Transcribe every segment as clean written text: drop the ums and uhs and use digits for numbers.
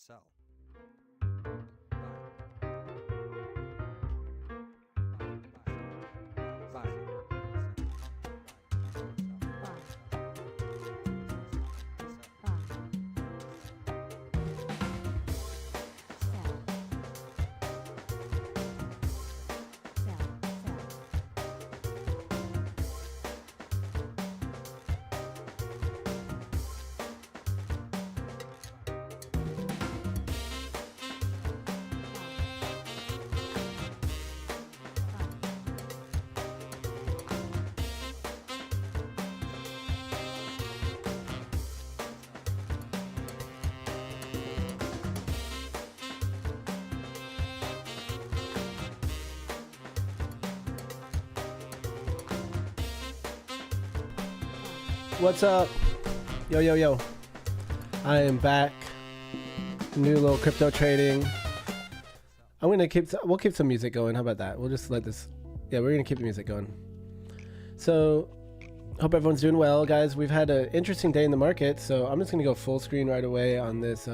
Sell. Buy. What's up? Yo, yo, yo. I am back. New little crypto trading. We'll keep some music going. How about that? We'll just let this, yeah, we're gonna keep the music going. So, hope everyone's doing well, guys. We've had an interesting day in the market, so I'm just gonna go full screen right away on this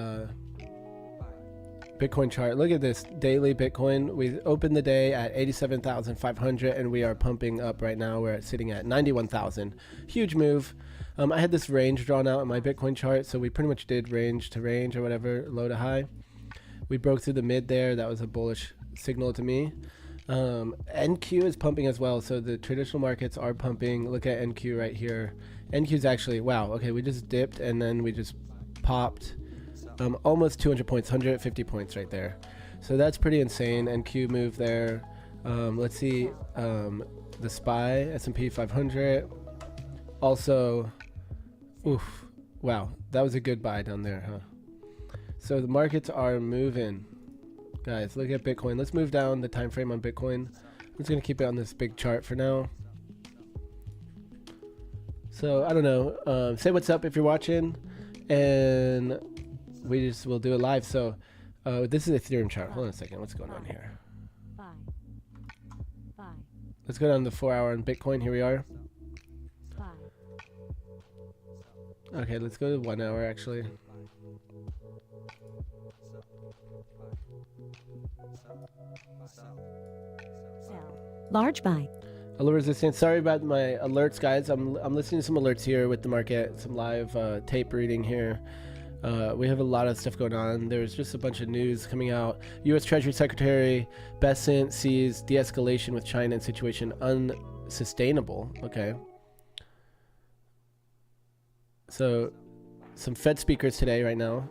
Bitcoin chart. Look at this daily Bitcoin. We opened the day at 87,500 and we are pumping up right now. We're sitting at 91,000. Huge move. I had this range drawn out in my Bitcoin chart, so we pretty much did range to range or whatever, low to high. We broke through the mid there. That was a bullish signal to me. NQ is pumping as well, so the traditional markets are pumping. Look at NQ right here. NQ is actually, wow, okay, we just dipped and then we just popped almost 200 points, 150 points right there. So that's pretty insane. NQ move there. Let's see the SPY, S&P 500. Also, oof, wow, that was a good buy down there, huh? So the markets are moving. Guys, look at Bitcoin. Let's move down the time frame on Bitcoin. I'm just going to keep it on this big chart for now. So, I don't know. Say what's up if you're watching. And we just will do it live. So this is Ethereum chart. Hold on a second. What's going on here? Let's go down to the 4 hour on Bitcoin. Here we are. Okay, let's go to 1 hour actually. Large buy. A little resistance. Sorry about my alerts, guys. I'm listening to some alerts here with the market. Some live tape reading here. We have a lot of stuff going on. There's just a bunch of news coming out. U.S. Treasury Secretary Bessent sees de-escalation with China and situation unsustainable. Okay. So, some Fed speakers today, right now.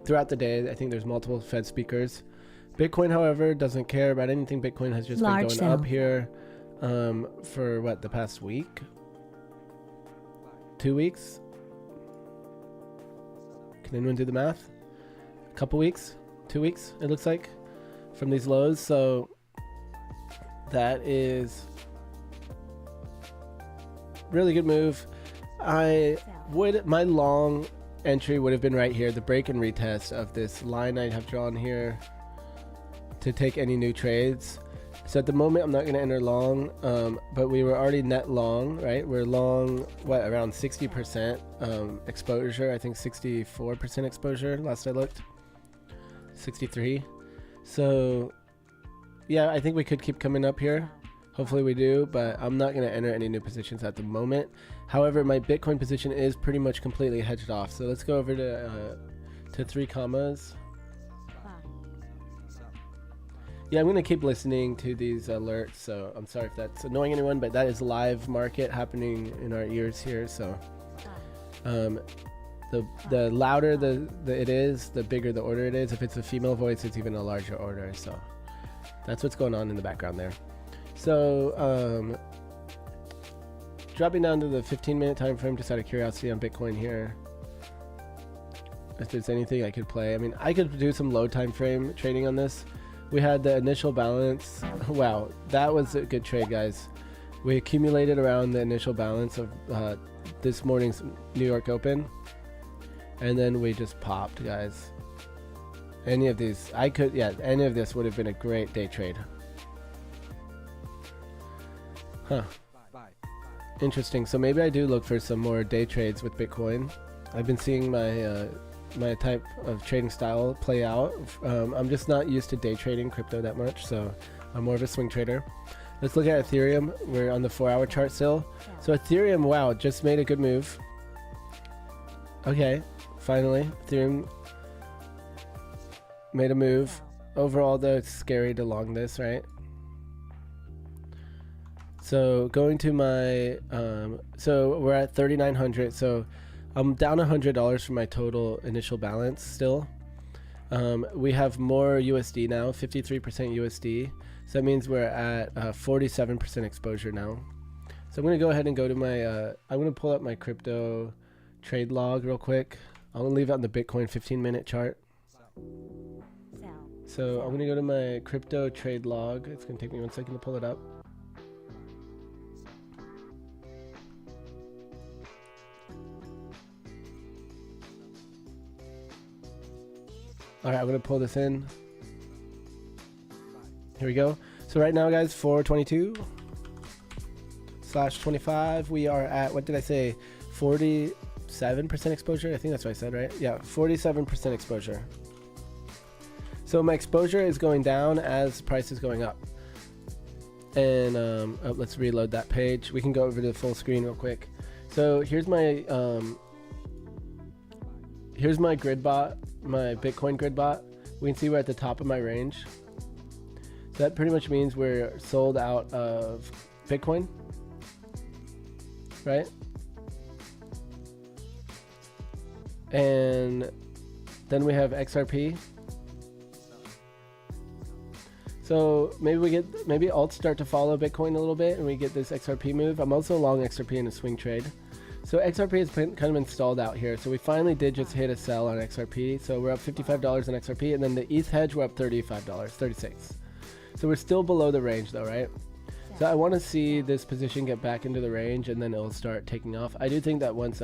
Throughout the day, I think there's multiple Fed speakers. Bitcoin, however, doesn't care about anything. Bitcoin has just been going up here for what, the past week? 2 weeks? Can anyone do the math? A couple weeks? 2 weeks, it looks like, from these lows. So that is really good move. My long entry would have been right here, the break and retest of this line I have drawn here to take any new trades. So at the moment I'm not going to enter long, but we were already net long, right? We're long, what, around 60% exposure. I think 64% exposure last I looked. 63. So yeah, I think we could keep coming up here. Hopefully we do, but I'm not going to enter any new positions at the moment. However, my Bitcoin position is pretty much completely hedged off. So let's go over to 3commas. Yeah, I'm going to keep listening to these alerts, so I'm sorry if that's annoying anyone, but that is live market happening in our ears here. So the louder it is, the bigger the order it is. If it's a female voice, it's even a larger order. So that's what's going on in the background there. So dropping down to the 15-minute time frame, just out of curiosity on Bitcoin here. If there's anything I could play, I mean, I could do some low time frame trading on this. We had the initial balance. Wow, that was a good trade, guys. We accumulated around the initial balance of this morning's New York Open, and then we just popped, guys. Any of these, any of this would have been a great day trade. Huh. Interesting. So maybe I do look for some more day trades with Bitcoin. I've been seeing my my type of trading style play out. I'm just not used to day trading crypto that much, so I'm more of a swing trader. Let's look at Ethereum. We're on the 4-hour chart still. So Ethereum, wow, just made a good move. Okay, finally, Ethereum made a move. Overall, though, it's scary to long this, right? So going to my, so we're at 3,900. So I'm down $100 from my total initial balance still. We have more USD now, 53% USD. So that means we're at 47% exposure now. So I'm going to go ahead and go to my, I'm going to pull up my crypto trade log real quick. I'm going to leave it on the Bitcoin 15-minute chart. So I'm going to go to my crypto trade log. It's going to take me 1 second to pull it up. All right, I'm going to pull this in. Here we go. So right now, guys, 422/25, we are at, what did I say? 47% exposure? I think that's what I said, right? Yeah, 47% exposure. So my exposure is going down as price is going up. And let's reload that page. We can go over to the full screen real quick. So here's my grid bot, my Bitcoin grid bot. We can see we're at the top of my range. So that pretty much means we're sold out of Bitcoin, right? And then we have XRP. So maybe alts start to follow Bitcoin a little bit and we get this XRP move. I'm also long XRP in a swing trade. So XRP has kind of been stalled out here. So we finally did just hit a sell on XRP. So we're up $55 on XRP, and then the ETH hedge, we're up $35, 36. So we're still below the range though, right? So I want to see this position get back into the range and then it'll start taking off. I do think that once,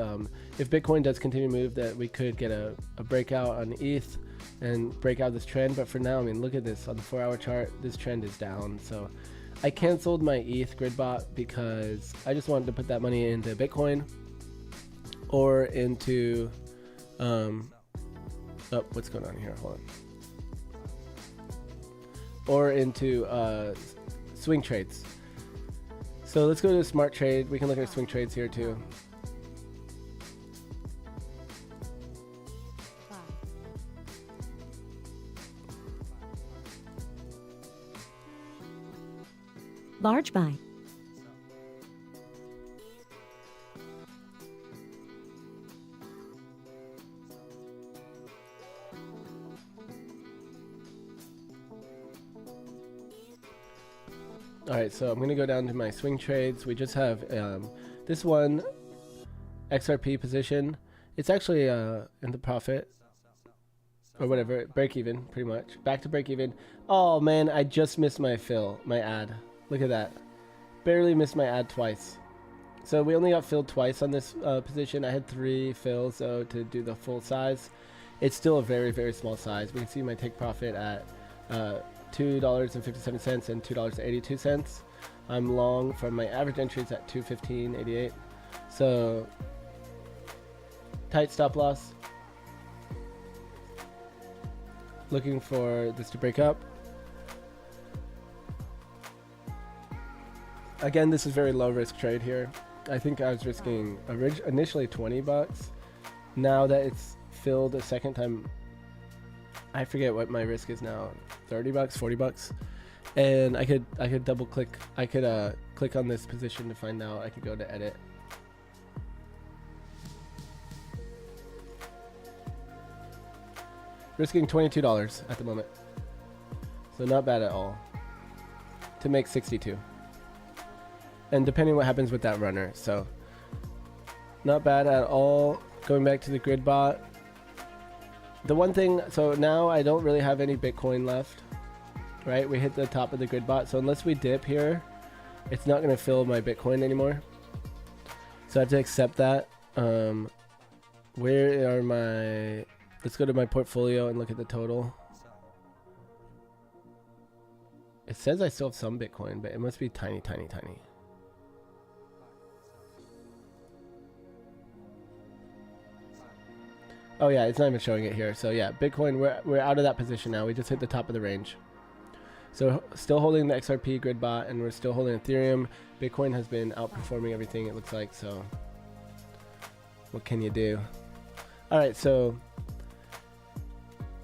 if Bitcoin does continue to move, that we could get a breakout on ETH and break out this trend. But for now, I mean, look at this on the 4-hour chart, this trend is down. So I canceled my ETH grid bot because I just wanted to put that money into Bitcoin or into, oh, what's going on here? Hold on. Or into swing trades. So let's go to smart trade. We can look at swing trades here too. Large buy. All right, so I'm going to go down to my swing trades. We just have this one XRP position. It's actually in the profit or whatever, break even pretty much. Back to break even. Oh man, I just missed my fill, my ad. Look at that. Barely missed my ad twice. So we only got filled twice on this position. I had 3 fills though to do the full size. It's still a very, very small size. We can see my take profit at $2.57 and $2.82. I'm long from my average entries at 215.88. So tight stop loss. Looking for this to break up. Again, this is very low risk trade here. I think I was risking initially $20. Now that it's filled a second time, I forget what my risk is now, $30, $40, and I could double click. I could click on this position to find out. I could go to edit. Risking $22 at the moment, so not bad at all. To make 62, and depending what happens with that runner, so not bad at all. Going back to the grid bot. The one thing, so now I don't really have any Bitcoin left, right? We hit the top of the grid bot. So unless we dip here, it's not going to fill my Bitcoin anymore. So I have to accept that. Where are my, let's go to my portfolio and look at the total. It says I still have some Bitcoin, but it must be tiny, tiny, tiny. Oh yeah, it's not even showing it here. So yeah, Bitcoin, we're out of that position now. We just hit the top of the range. So still holding the XRP grid bot, and we're still holding Ethereum. Bitcoin has been outperforming everything, it looks like. So what can you do? All right, so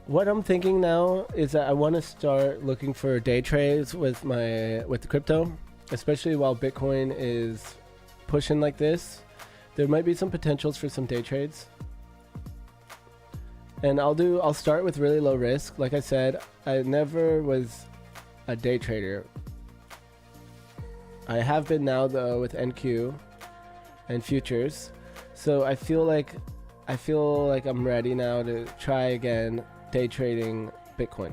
what I'm thinking now is that I want to start looking for day trades with the crypto, especially while Bitcoin is pushing like this. There might be some potentials for some day trades. And I'll start with really low risk. Like I said, I never was a day trader. I have been now though with NQ and futures. So I feel like I'm ready now to try again day trading Bitcoin.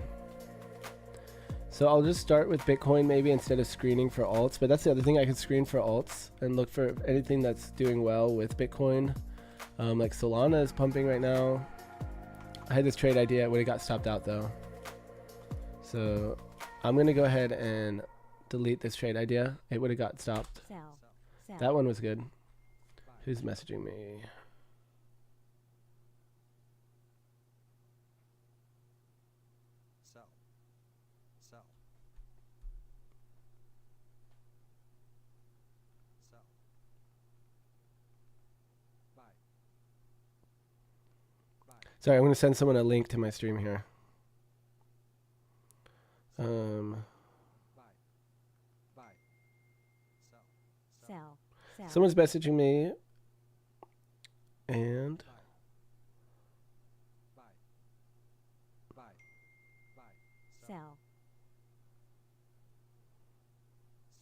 So I'll just start with Bitcoin maybe instead of screening for alts, but that's the other thing, I can screen for alts and look for anything that's doing well with Bitcoin. Like Solana is pumping right now. I had this trade idea, it would have got stopped out though. So I'm gonna go ahead and delete this trade idea. It would have got stopped. Sell. That one was good. Who's messaging me? Sell. Sell. Sell. Buy. Buy. Sorry, I'm gonna send someone a link to my stream here. Buy. Buy. Sell. Sell. Someone's messaging me, and Buy. Buy. Buy. Sell.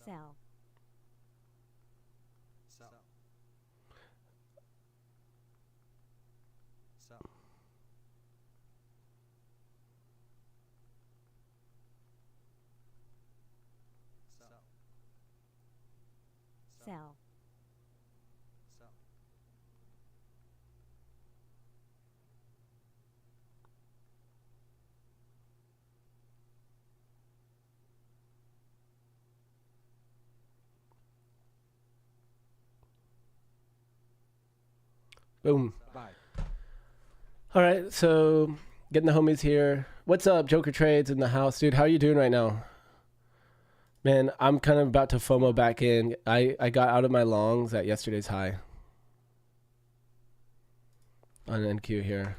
Sell. Sell. Sell. Sell. Sell. Sell. boom. Buy. All right, so getting the homies here. What's up, Joker Trades in the house, dude? How are you doing right now? Man, I'm kind of about to FOMO back in. I got out of my longs at yesterday's high on NQ here.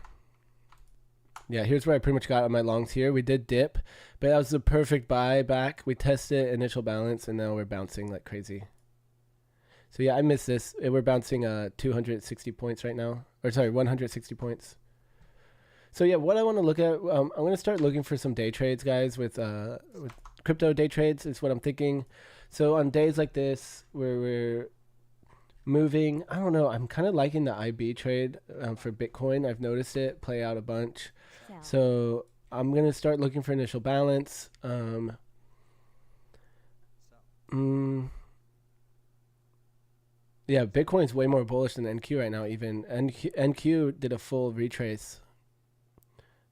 Yeah, here's where I pretty much got on my longs here. We did dip, but that was the perfect buy back. We tested initial balance, and now we're bouncing like crazy. So yeah, I missed this. We're bouncing 260 points right now. Or sorry, 160 points. So yeah, what I want to look at, I'm going to start looking for some day trades, guys, with crypto day trades is what I'm thinking. So on days like this where we're moving, I don't know, I'm kind of liking the IB trade for Bitcoin. I've noticed it play out a bunch. Sell. So I'm going to start looking for initial balance. Yeah, Bitcoin's way more bullish than NQ right now. Even NQ did a full retrace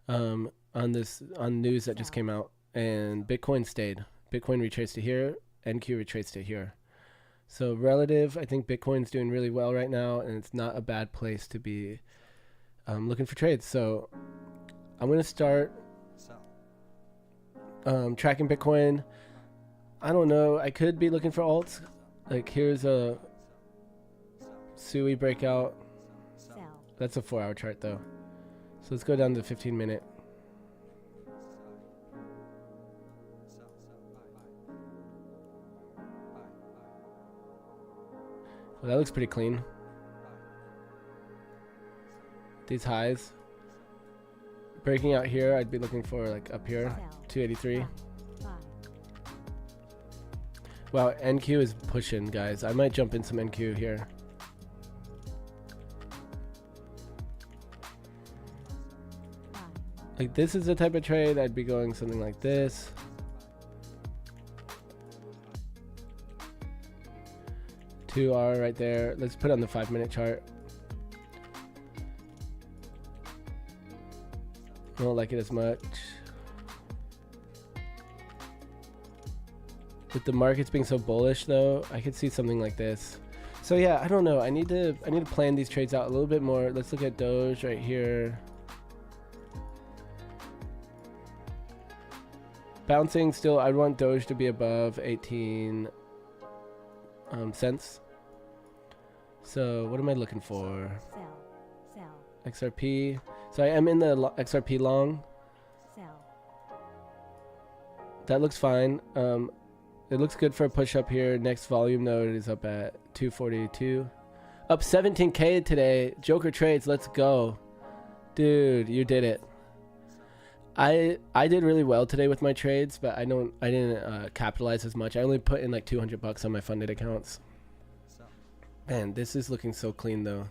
on news that just came out, and Bitcoin stayed. Bitcoin retraced to here, NQ retraced to here. So relative, I think Bitcoin's doing really well right now, and it's not a bad place to be looking for trades. So I'm going to start tracking Bitcoin. I don't know. I could be looking for alts. Like here's a SUI breakout. Sell. That's a 4-hour chart though. So let's go down to 15-minute. Well, that looks pretty clean. These highs. Breaking out here, I'd be looking for like up here, Sell. 283. Buy. Wow, NQ is pushing, guys. I might jump in some NQ here. Buy. Like this is the type of trade I'd be going something like this. Two R right there. Let's put on the 5-minute chart. I don't like it as much. With the markets being so bullish though, I could see something like this. So yeah, I don't know. I need to plan these trades out a little bit more. Let's look at Doge right here. Bouncing still, I want Doge to be above 18 cents. So what am I looking for? Sell. XRP. So I am in the XRP long. Sell. That looks fine. It looks good for a push up here. Next volume node is up at 242. Up 17K today. Joker trades, let's go. Dude, you did it. I did really well today with my trades, but I didn't capitalize as much. I only put in like $200 on my funded accounts. Sell. Man, this is looking so clean though.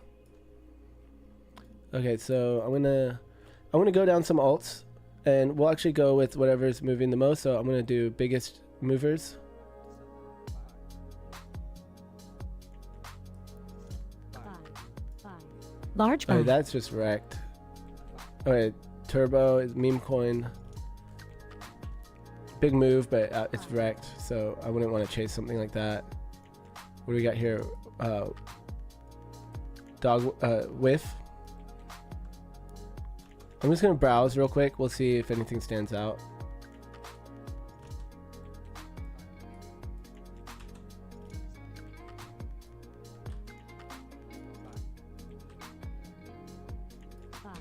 Okay, so I'm gonna go down some alts, and we'll actually go with whatever's moving the most. So I'm gonna do biggest movers. Buy. Large buy. Oh, that's just wrecked. Okay, Turbo is meme coin. Big move, but it's wrecked, so I wouldn't want to chase something like that. What do we got here? Whiff. I'm just gonna browse real quick. We'll see if anything stands out. Buy.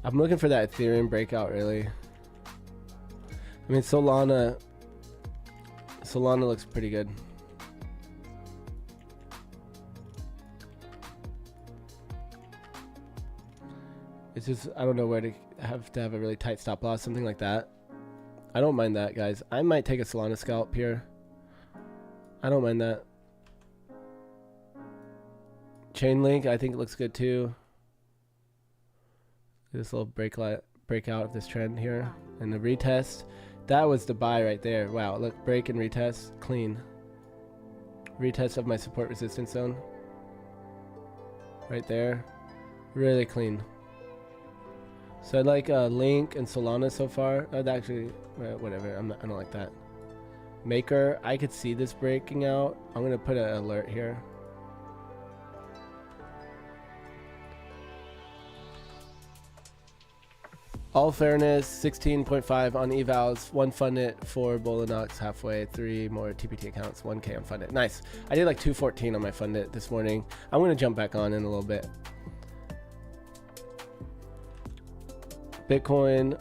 I'm looking for that Ethereum breakout, really. I mean, Solana looks pretty good. It's just, I don't know where to have a really tight stop loss, something like that. I don't mind that, guys. I might take a Solana scalp here. I don't mind that. Chainlink, I think it looks good too. This little breakout of this trend here. And the retest. That was the buy right there. Wow, look, break and retest. Clean. Retest of my support resistance zone. Right there. Really clean. So I like Link and Solana so far. Actually, whatever. I don't like that. Maker, I could see this breaking out. I'm going to put an alert here. All fairness, 16.5 on evals, 1 funded, 4 Bolinox halfway, 3 more TPT accounts, 1K on funded. Nice. I did like 214 on my funded this morning. I'm going to jump back on in a little bit. Bitcoin.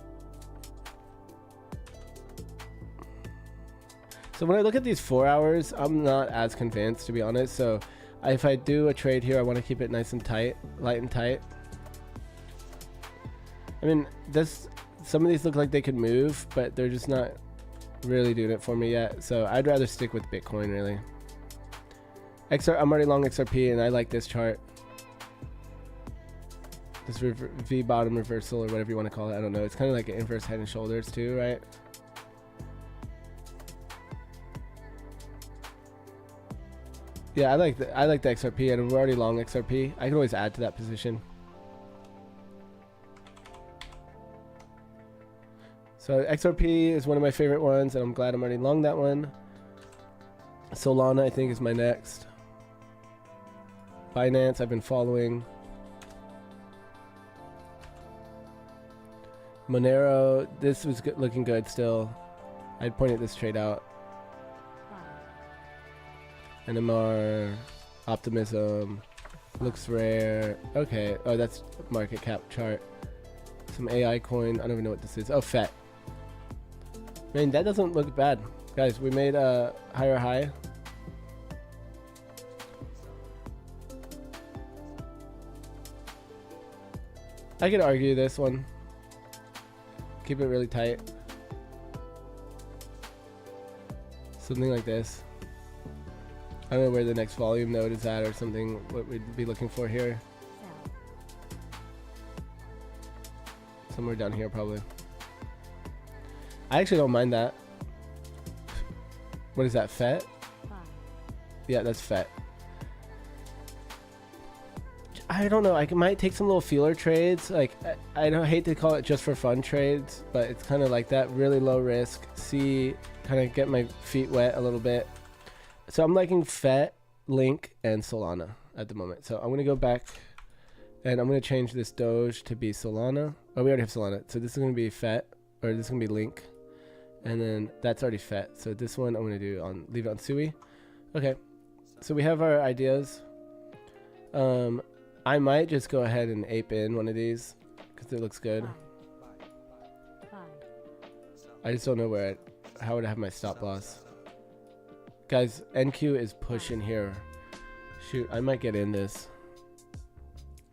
So when I look at these 4 hours, I'm not as convinced, to be honest. So if I do a trade here, I want to keep it nice and tight, light and tight. I mean, some of these look like they could move, but they're just not really doing it for me yet. So I'd rather stick with Bitcoin, really. I'm already long XRP, and I like this chart. This V bottom reversal, or whatever you want to call it. I don't know. It's kind of like an inverse head and shoulders too, right? Yeah, I like the XRP, and we're already long XRP. I can always add to that position. So XRP is one of my favorite ones, and I'm glad I'm already long that one. Solana, I think, is my next. Binance, I've been following. Monero, this was looking good still. I'd pointed this trade out. NMR, Optimism, looks rare. Okay, oh, that's market cap chart. Some AI coin, I don't even know what this is. Oh, FET. Man, that doesn't look bad. Guys, we made a higher high. I could argue this one. Keep it really tight. Something like this. I don't know where the next volume node is at or something, what we'd be looking for here. Somewhere down here probably. I actually don't mind that. What is that, FET? Yeah, that's FET. I don't know, I might take some little feeler trades. Like, I don't hate to call it just for fun trades, but it's kind of like that, really low risk. See kind of get my feet wet a little bit. So I'm liking FET, Link, and Solana at the moment. So I'm going to go back and I'm going to change this Doge to be Solana. Oh, we already have Solana. So this is going to be FET, or this is going to be Link. And then that's already FET. So this one I'm going to do leave it on Sui. Okay. So we have our ideas. I might just go ahead and ape in one of these because it looks good. I just don't know how would I have my stop loss. Guys, NQ is pushing here. Shoot, I might get in this.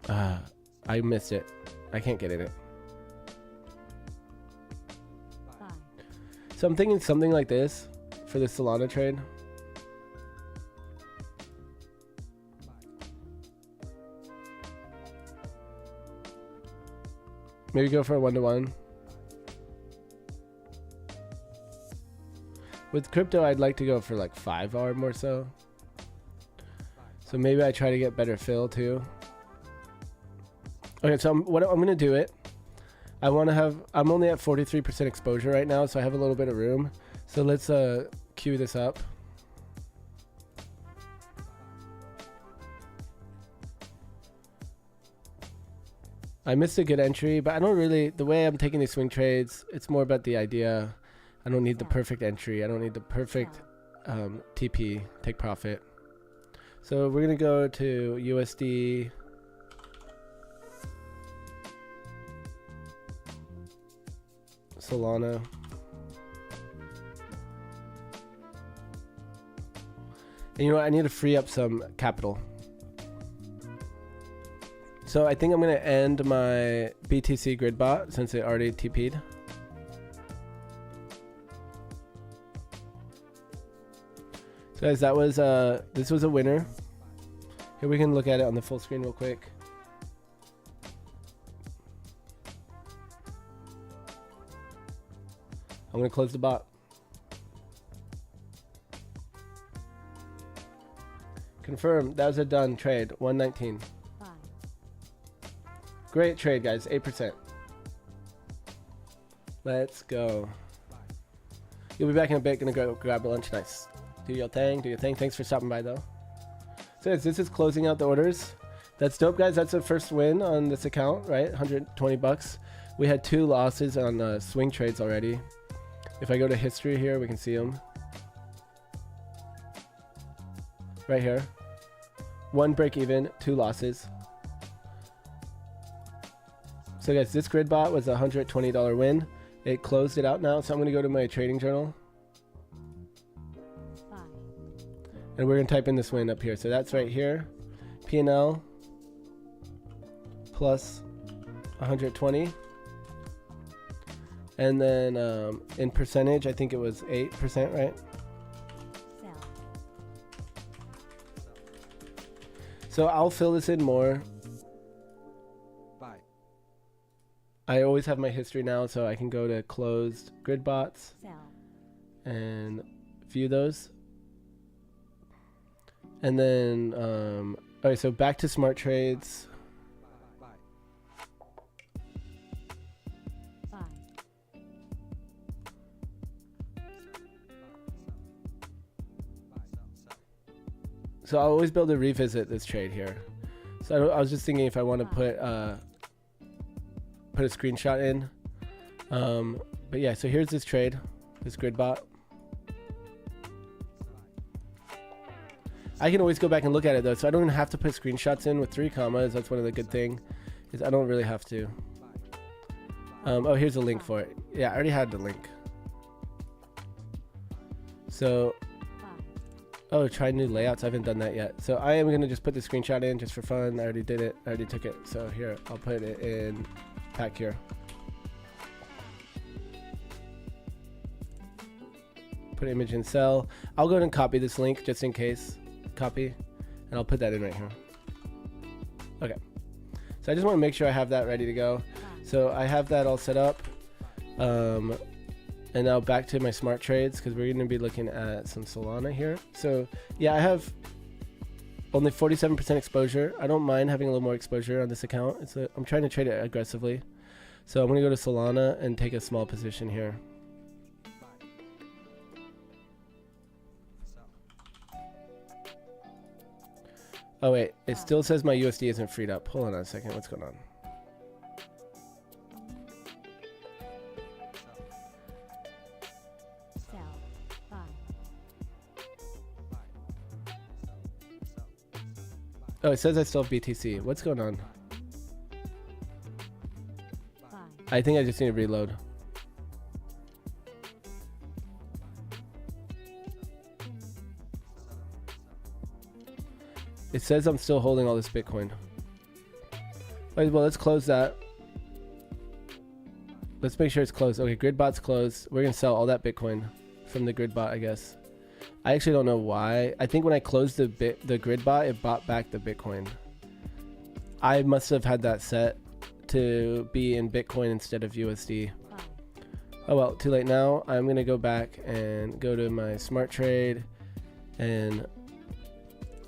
I missed it. I can't get in it. So I'm thinking something like this for the Solana trade. Maybe go for a 1-to-1. With crypto, I'd like to go for like 5 arm or so. So maybe I try to get better fill too. Okay, so I'm going to do it. I'm only at 43% exposure right now, so I have a little bit of room. So let's queue this up. I missed a good entry, but I don't really, the way I'm taking these swing trades, it's more about the idea. I don't need the perfect entry. I don't need the perfect TP, take profit. So we're going to go to USD. Solana. And you know what? I need to free up some capital. So I think I'm going to end my BTC grid bot since it already TP'd. So guys, that was this was a winner. Here we can look at it on the full screen real quick. I'm going to close the bot. Confirm. That was a done trade. 119. Great trade, guys. 8%. Let's go. You'll be back in a bit. Gonna go grab a lunch. Nice. Do your thing. Do your thing. Thanks for stopping by, though. So this is closing out the orders. That's dope, guys. That's the first win on this account, right? 120 bucks. We had 2 losses on swing trades already. If I go to history here, we can see them. Right here. 1 break even, 2 losses. So guys, this grid bot was a $120 win. It closed it out now, so I'm going to go to my trading journal. And we're going to type in this win up here. So that's right here. P&L plus 120. And then in percentage, I think it was 8%, right? So I'll fill this in more. Buy. I always have my history now, so I can go to closed grid bots and view those. And then, okay, so back to smart trades. So I'll always be able to revisit this trade here. So I was just thinking if I want to put a screenshot in. But yeah, so here's this trade, this grid bot. I can always go back and look at it though, so I don't even have to put screenshots in with 3 commas. That's one of the good things, is I don't really have to. Oh, here's a link for it. Yeah, I already had the link. So, oh, try new layouts. I haven't done that yet. So I am gonna just put the screenshot in just for fun. I already did it. I already took it. So here, I'll put it in pack here. Put image in cell. I'll go ahead and copy this link just in case. Copy, and I'll put that in right here. Okay, so I just want to make sure I have that ready to go. So I have that all set up, and now back to my smart trades, because we're going to be looking at some Solana here. So yeah, I have only 47% exposure. I don't mind having a little more exposure on this account. I'm trying to trade it aggressively, so I'm going to go to Solana and take a small position here. Oh wait, it still says my USD isn't freed up. Hold on a second. What's going on? Sell. Buy. Oh, it says I still have BTC. What's going on? Buy. I think I just need to reload. It says I'm still holding all this Bitcoin. Alright, well, let's close that. Let's make sure it's closed. Okay, GridBot's closed. We're going to sell all that Bitcoin from the GridBot, I guess. I actually don't know why. I think when I closed the GridBot, it bought back the Bitcoin. I must have had that set to be in Bitcoin instead of USD. Buy. Oh well, too late now. I'm going to go back and go to my smart trade and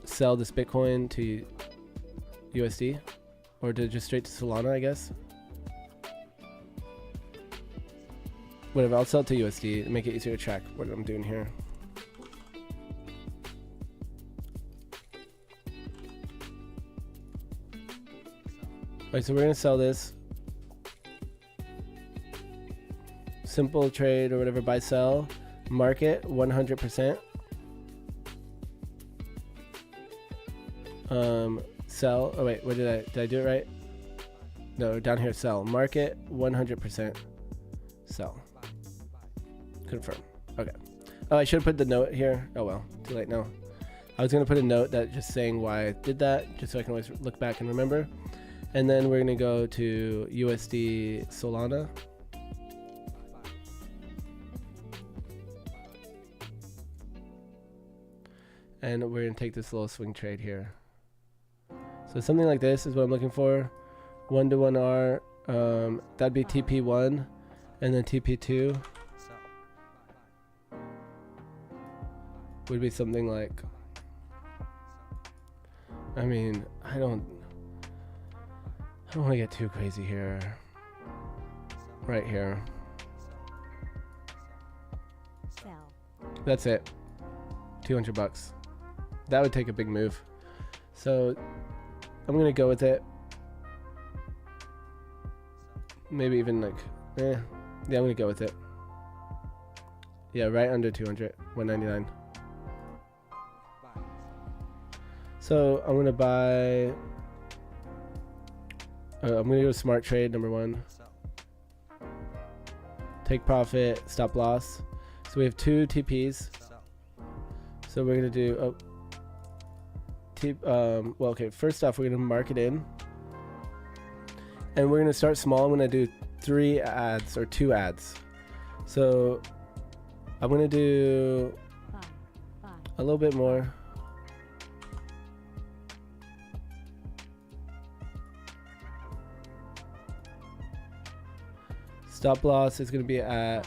sell this Bitcoin to USD, or to just straight to Solana, I guess. Whatever, I'll sell it to USD and make it easier to track what I'm doing here. Alright, so we're gonna sell this. Simple trade or whatever, buy sell, market 100%. Sell. Oh wait, what did I do it right? No, down here, sell. Market 100%. Sell. Confirm. Okay. Oh, I should have put the note here. Oh well, too late now. I was gonna put a note that just saying why I did that, just so I can always look back and remember. And then we're gonna go to USD Solana. And we're gonna take this little swing trade here. So something like this is what I'm looking for. 1-to-1 R. That'd be TP1, and then TP2 would be something like. I mean, I don't want to get too crazy here. Right here. Sell. That's it. $200. That would take a big move. So I'm gonna go with it. Maybe even like, yeah, I'm gonna go with it. Yeah, right under 200, 199. So I'm gonna buy. I'm gonna go smart trade number 1. Take profit, stop loss. So we have 2 TPs. So we're gonna do. Well, okay. First off, we're gonna mark it in, and we're gonna start small. I'm gonna do 3 ads or 2 ads. So I'm gonna do Buy. a little bit more. Stop loss is gonna be at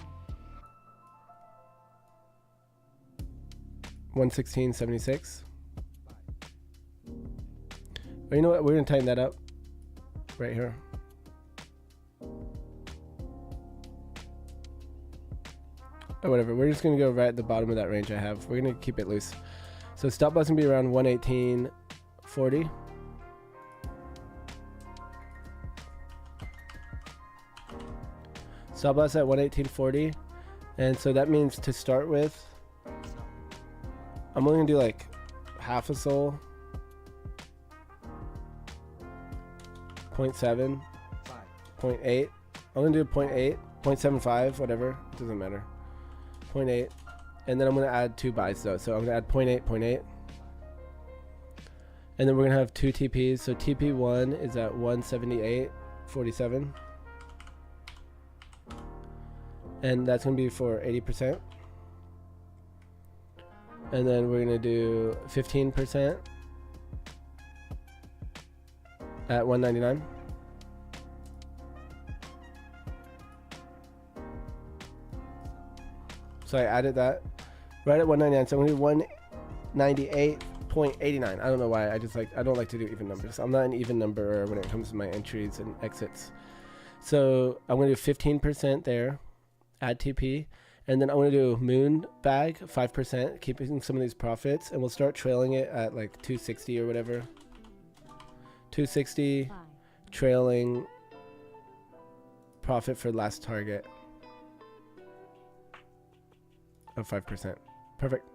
116.76. Or you know what? We're gonna tighten that up right here. Or whatever. We're just gonna go right at the bottom of that range I have. We're gonna keep it loose. So stop loss gonna be around 118.40. Stop loss at 118.40, and so that means to start with, I'm only gonna do like half a sol. 0.7, 0.8. I'm gonna do 0.8, 0.75, whatever. It doesn't matter. 0.8, and then I'm gonna add 2 buys though. So I'm gonna add 0.8, 0.8, and then we're gonna have 2 TPs. So TP1 is at 178.47, and that's gonna be for 80%. And then we're gonna do 15% at 199. So I added that right at 199. So I'm gonna do 198.89. I don't know why. I don't like to do even numbers. I'm not an even numberer when it comes to my entries and exits. So I'm gonna do 15% there, add TP, And then I'm going to do moon bag, 5%, keeping some of these profits. And we'll start trailing it at like 260 or whatever. 260, buy, trailing profit for last target of 5%. Perfect.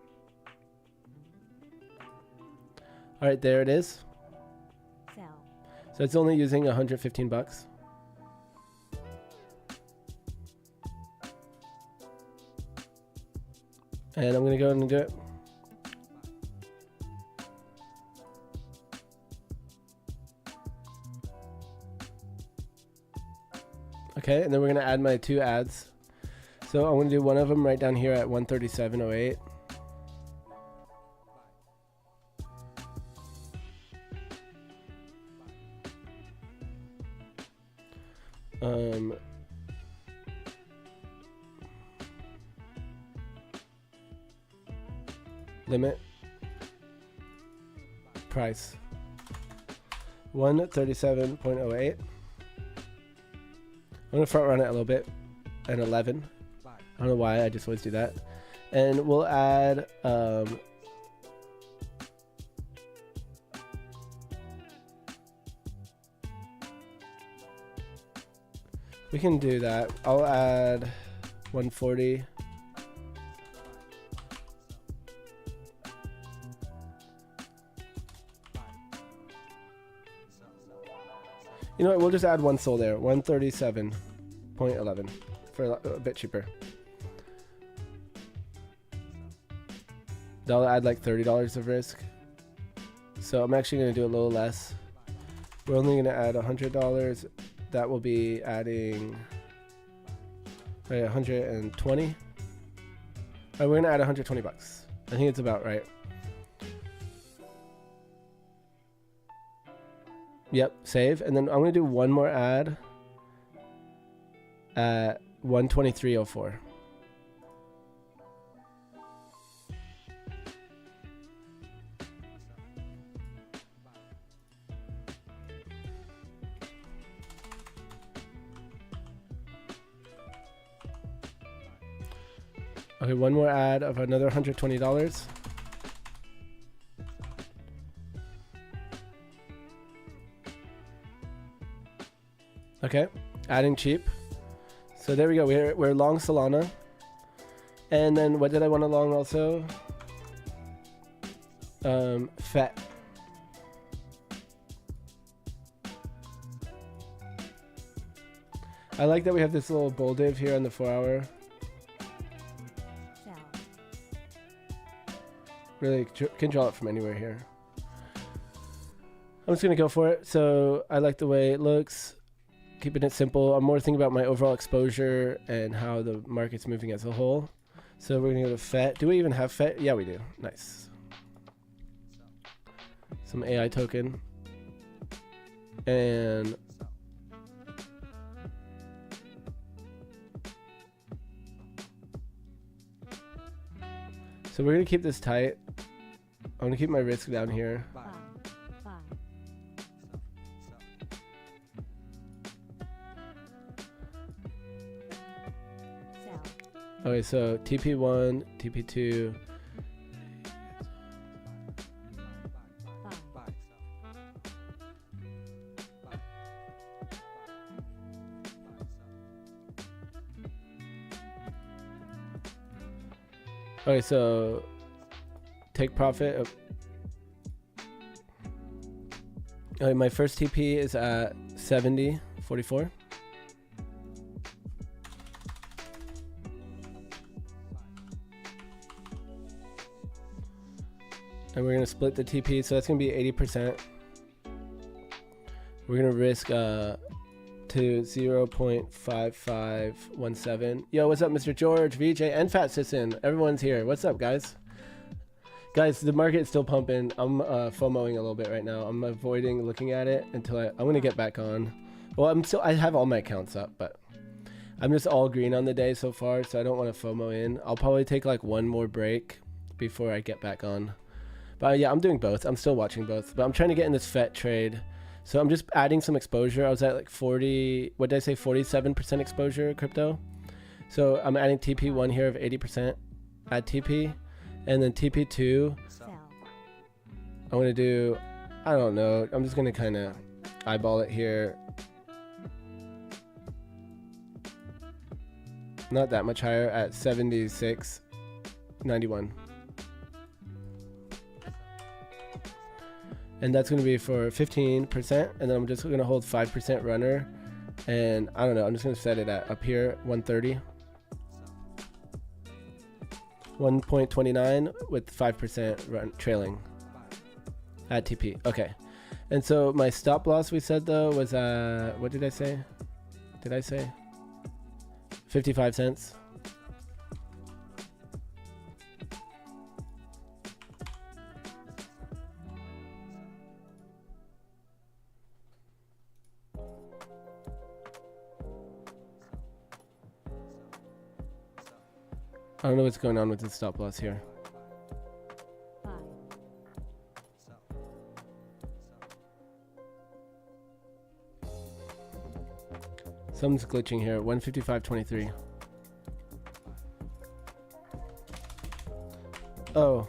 All right, there it is. sell, So it's only using 115 bucks. And I'm going to go ahead and do it. Okay, and then we're going to add my 2 ads. So I'm going to do one of them right down here at 137.08. Limit price 137.08. I'm gonna front run it a little bit and 11. buy, I don't know why, I just always do that. And we'll add we can do that. I'll add 140. You know what? We'll just add 1 soul there. 137.11 for a bit cheaper. That'll add like $30 of risk. So I'm actually going to do a little less. We're only going to add $100. That will be adding 120. All right, we're going to add 120 bucks. I think it's about right. Yep, save. And then I'm going to do one more ad at 123.04. Okay, one more ad of another $120. Okay, adding cheap. So there we go. We're long Solana. And then what did I want to long also? FET. I like that we have this little bull div here on the 4-hour. sell, Really can draw it from anywhere here. I'm just going to go for it. So I like the way it looks. Keeping it simple. I'm more thinking about my overall exposure and how the market's moving as a whole. So we're going to go to FET. Do we even have FET? Yeah, we do. Nice. Some AI token. And so we're going to keep this tight. I'm going to keep my risk down here. buy, buy, sell, Okay, so TP1, TP2. buy, buy, Okay, so take profit of. Okay, my first TP is at 70.44. And we're going to split the TP, so that's going to be 80%. We're going to risk to 0.5517. Yo, what's up, Mr. George, VJ, and Fat Sisson? Everyone's here. What's up, guys? Guys, the market is still pumping. I'm FOMOing a little bit right now. I'm avoiding looking at it until I'm going to get back on. Well, I have all my accounts up, but I'm just all green on the day so far, so I don't want to FOMO in. I'll probably take like one more break before I get back on. But yeah, I'm doing both. I'm still watching both. But I'm trying to get in this FET trade. So I'm just adding some exposure. I was at like 40, what did I say, 47% exposure crypto. So I'm adding TP1 here of 80%. Add TP. And then TP2, Sell. I'm going to do, I don't know. I'm just going to kind of eyeball it here. Not that much higher at 76.91. And that's going to be for 15%. And then I'm just going to hold 5% runner. And I don't know. I'm just going to set it at up here, 130. 1.29 with 5% run trailing. Add TP. Okay. And so my stop loss we said though was what did I say? Did I say 55 cents? I don't know what's going on with the stop loss here. Buy. Something's glitching here. 155.23. Oh.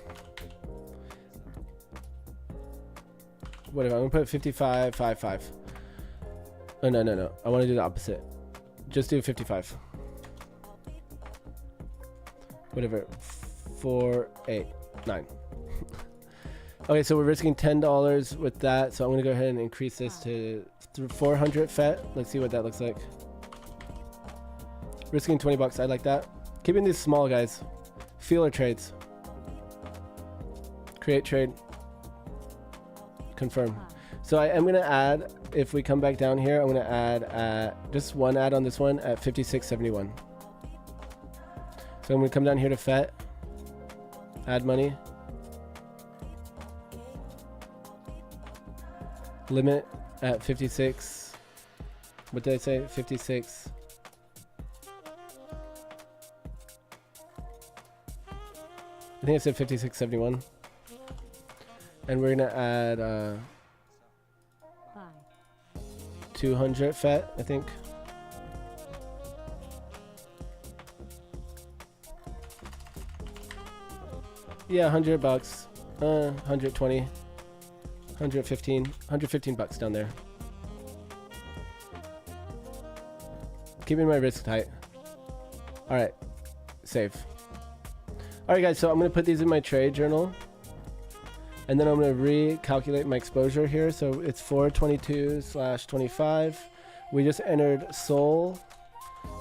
Whatever. I'm gonna put 55.55. Oh no. I want to do the opposite. Just do 55. Whatever. 4, 8, 9. Okay, so we're risking $10 with that. So I'm gonna go ahead and increase this to 400 FET. Let's see what that looks like. Risking 20 bucks. I like that. Keeping these small guys. Feeler trades. Create trade. Confirm. Buy. So I am going to add, if we come back down here, I'm going to add just one ad on this one at 56.71. So I'm going to come down here to FET. Add money. Limit at 56. What did I say? 56. I think I said 56.71. And we're going to add Buy. 200 FET, I think. Yeah, 100 bucks. 120. 115 bucks down there. Keeping my risk tight. All right, save. All right, guys. So I'm gonna put these in my trade journal, and then I'm gonna recalculate my exposure here. So it's 422/25. We just entered Sol.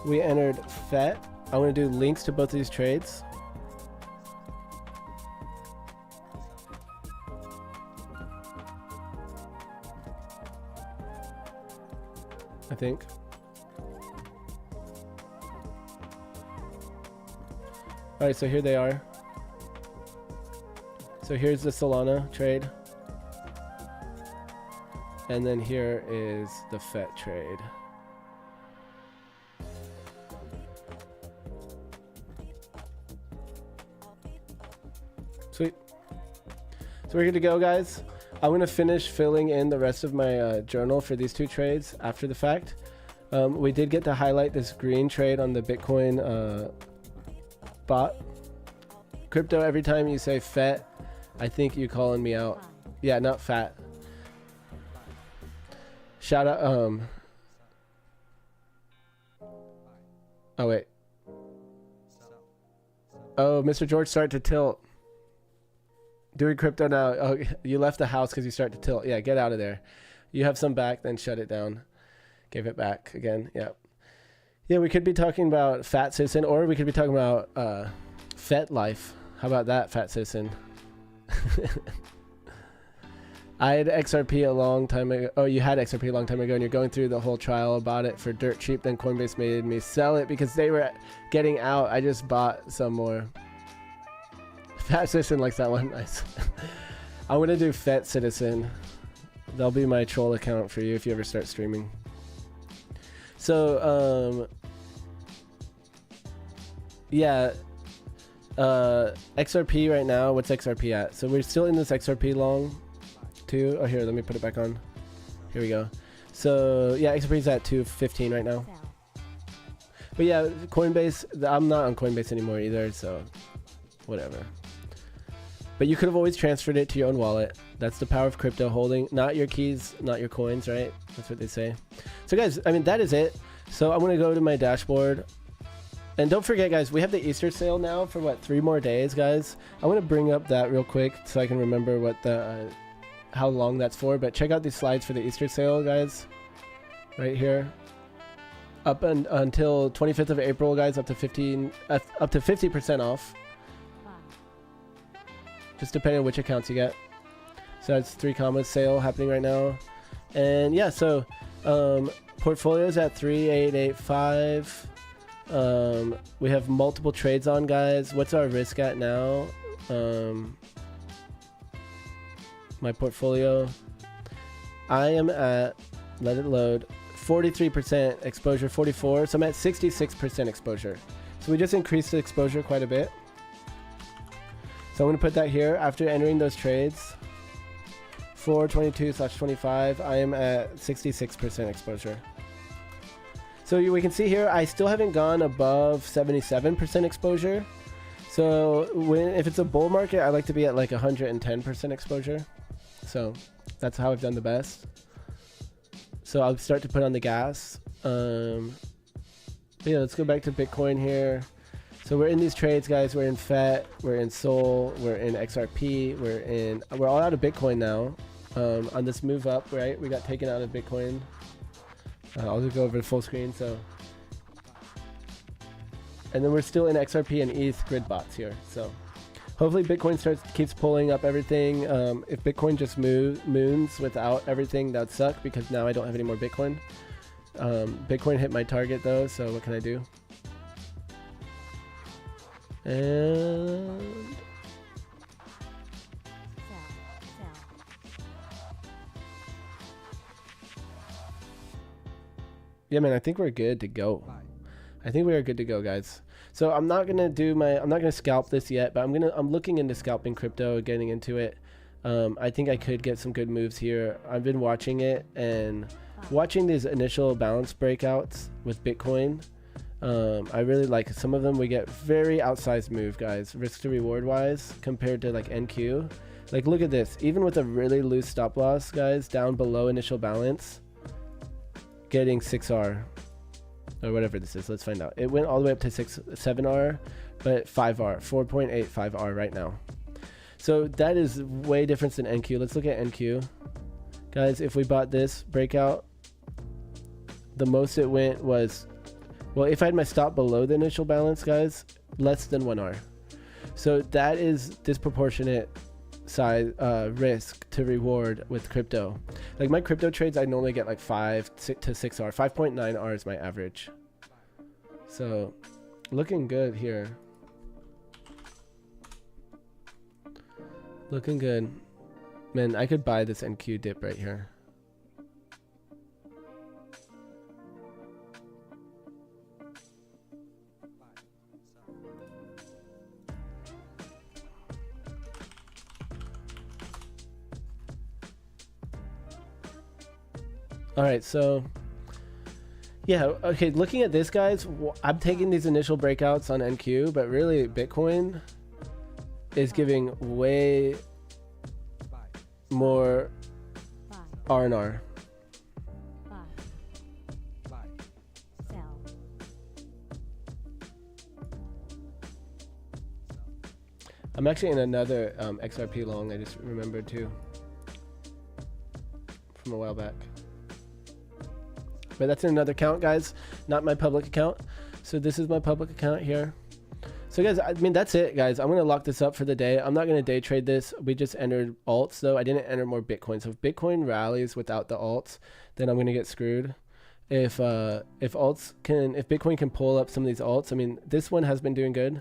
We entered FET. I'm gonna do links to both of these trades. I think. All right, so here they are. So here's the Solana trade. And then here is the FET trade. Sweet. So we're good to go, guys. I'm going to finish filling in the rest of my journal for these two trades after the fact. We did get to highlight this green trade on the Bitcoin bot. Crypto, every time you say FET, I think you calling me out. Buy. Yeah, not fat. Shout out, oh wait. Oh, Mr. George started to tilt. Doing crypto now. Oh, you left the house because you start to tilt. Yeah, get out of there. You have some back, then shut it down. Give it back again. Yeah. Yeah, we could be talking about Fat Citizen, or we could be talking about FET life. How about that, Fat Citizen? I had XRP a long time ago. Oh, you had XRP a long time ago, and you're going through the whole trial about it for dirt cheap. Then Coinbase made me sell it because they were getting out. I just bought some more. Fat Citizen likes that one. Nice. I'm going to do Fat Citizen. That'll be my troll account for you if you ever start streaming. So, yeah. XRP right now. What's XRP at? So we're still in this XRP long. Oh, here, let me put it back on. Here we go. So, yeah, XRP is at 215 right now. Sell. But yeah, Coinbase, I'm not on Coinbase anymore either, so whatever. But you could have always transferred it to your own wallet. That's the power of crypto holding, not your keys, not your coins, right? That's what they say. So guys, I mean, that is it. So I'm going to go to my dashboard. And don't forget, guys, we have the Easter sale now for what, 3 more days, guys. I want to bring up that real quick so I can remember what the how long that's for. But check out these slides for the Easter sale, guys, right here. Until 25th of April, guys, up to 50% off. Just depending on which accounts you get. So that's 3commas sale happening right now. And yeah, so portfolios at 3885. We have multiple trades on, guys. What's our risk at now? My portfolio, I am at, let it load, 43% exposure, 44. So I'm at 66% exposure. So we just increased the exposure quite a bit. So I'm going to put that here after entering those trades. 422/25, I am at 66% exposure. So we can see here, I still haven't gone above 77% exposure. So if it's a bull market, I like to be at like 110% exposure. So that's how I've done the best. So I'll start to put on the gas. But yeah, let's go back to Bitcoin here. So we're in these trades, guys. We're in FET, we're in SOL, we're in XRP, we're all out of Bitcoin now. On this move up, right? We got taken out of Bitcoin. I'll just go over the full screen. So, and then we're still in XRP and ETH grid bots here. So hopefully Bitcoin keeps pulling up everything. If Bitcoin just moons without everything, that'd suck because now I don't have any more Bitcoin. Bitcoin hit my target though, so what can I do? And yeah, man, I think we're good to go. I think we are good to go, guys. So I'm not gonna scalp this yet, but I'm looking into scalping crypto, getting into it. I think I could get some good moves here. I've been watching it and watching these initial balance breakouts with Bitcoin. I really like some of them. We get very outsized move, guys, risk to reward wise compared to like NQ. Like look at this, even with a really loose stop loss, guys, down below initial balance, getting 6R or whatever this is. Let's find out. It went all the way up to 7R, but 5R, 4.85R right now. So that is way different than NQ. Let's look at NQ, guys. If we bought this breakout, the most it went was, well, if I had my stop below the initial balance, guys, less than 1R. So that is disproportionate size risk to reward with crypto. Like my crypto trades, I normally get like 5 to 6R. 5.9R is my average. So looking good here. Looking good. Man, I could buy this NQ dip right here. All right, so yeah, okay, looking at this, guys, I'm taking these initial breakouts on NQ, but really Bitcoin is giving way more R&R. I'm actually in another XRP long, I just remembered too, from a while back. But that's in another account, guys, not my public account. So this is my public account here. So guys, I mean, that's it, guys. I'm going to lock this up for the day. I'm not going to day trade this. We just entered alts, though. I didn't enter more Bitcoin. So if Bitcoin rallies without the alts, then I'm going to get screwed. If Bitcoin can pull up some of these alts, I mean, this one has been doing good.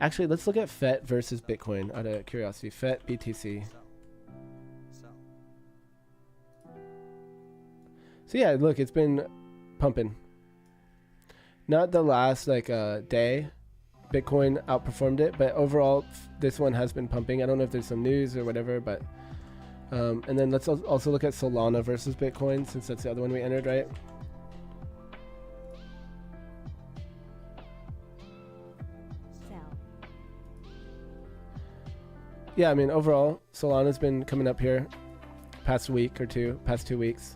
Actually, let's look at FET versus Bitcoin out of curiosity. FET, BTC. So yeah, look, it's been pumping. Not the last day, Bitcoin outperformed it, but overall this one has been pumping. I don't know if there's some news or whatever, but and then let's also look at Solana versus Bitcoin, since that's the other one we entered, right? yeah, I mean, overall, Solana's been coming up here past week or two, past 2 weeks.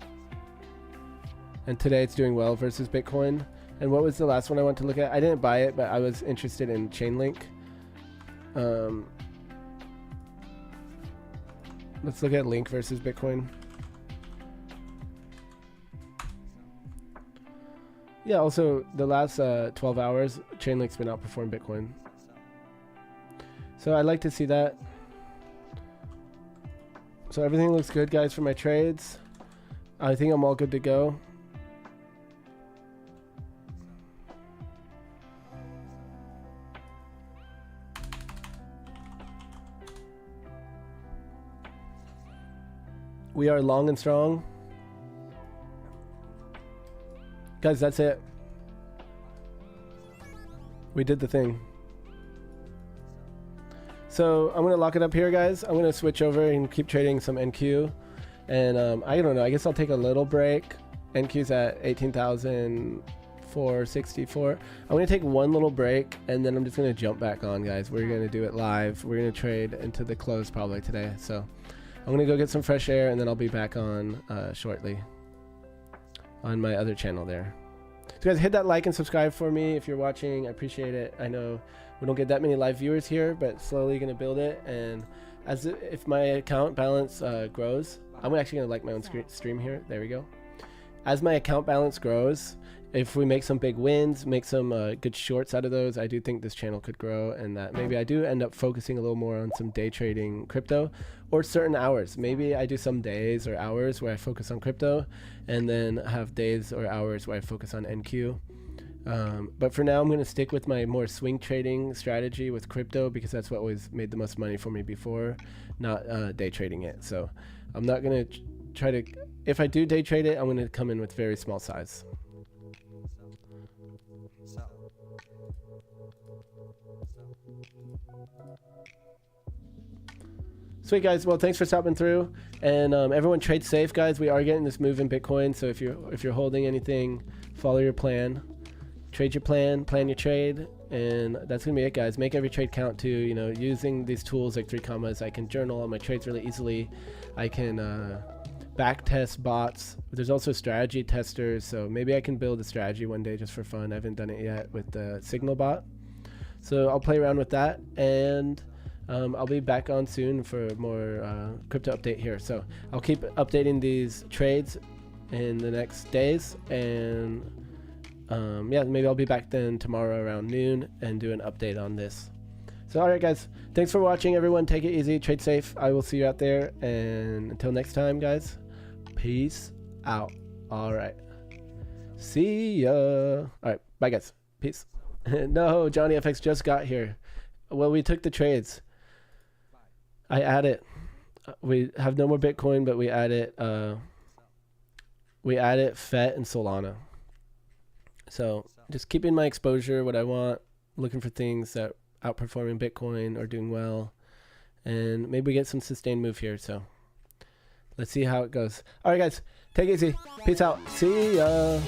And today it's doing well versus Bitcoin. And what was the last one I want to look at? I didn't buy it, but I was interested in Chainlink. Let's look at Link versus Bitcoin. Yeah, also the last 12 hours, Chainlink's been outperforming Bitcoin. So I like to see that. So everything looks good, guys, for my trades. I think I'm all good to go. We are long and strong. Guys, that's it. We did the thing. So I'm going to lock it up here, guys. I'm going to switch over and keep trading some NQ. And I don't know. I guess I'll take a little break. NQ's at 18,464. I'm going to take one little break, and then I'm just going to jump back on, guys. We're going to do it live. We're going to trade into the close probably today. So I'm going to go get some fresh air, and then I'll be back on shortly on my other channel there. So guys, hit that like and subscribe for me if you're watching. I appreciate it. I know we don't get that many live viewers here, but slowly going to build it. And if my account balance grows, I'm actually going to like my own stream here. There we go. As my account balance grows, if we make some big wins, make some good shorts out of those, I do think this channel could grow, and that maybe I do end up focusing a little more on some day trading crypto or certain hours. Maybe I do some days or hours where I focus on crypto, and then have days or hours where I focus on NQ. But for now, I'm going to stick with my more swing trading strategy with crypto, because that's what always made the most money for me before, not day trading it. So I'm not going to try to, if I do day trade it, I'm going to come in with very small size. Sweet, guys. Well, thanks for stopping through, and everyone trade safe, guys. We are getting this move in Bitcoin, so if you're holding anything, follow your plan, trade your plan your trade, and that's gonna be it, guys. Make every trade count too. You know, using these tools like 3commas, I can journal all my trades really easily. I can back test bots. There's also strategy testers, so maybe I can build a strategy one day just for fun. I haven't done it yet with the Signal bot, so I'll play around with that, and I'll be back on soon for more crypto update here. So I'll keep updating these trades in the next days, and yeah, maybe I'll be back then tomorrow around noon and do an update on this. So alright, guys, thanks for watching, everyone. Take it easy, trade safe. I will see you out there, and until next time, guys, peace out. Alright, see ya. Alright, bye, guys. Peace. No, Johnny FX just got here. Well, we took the trades. I added, we have no more Bitcoin, but we added FET and Solana. So just keeping my exposure, what I want, looking for things that outperforming Bitcoin or doing well, and maybe we get some sustained move here. So let's see how it goes. All right, guys, take it easy. Peace out. See ya.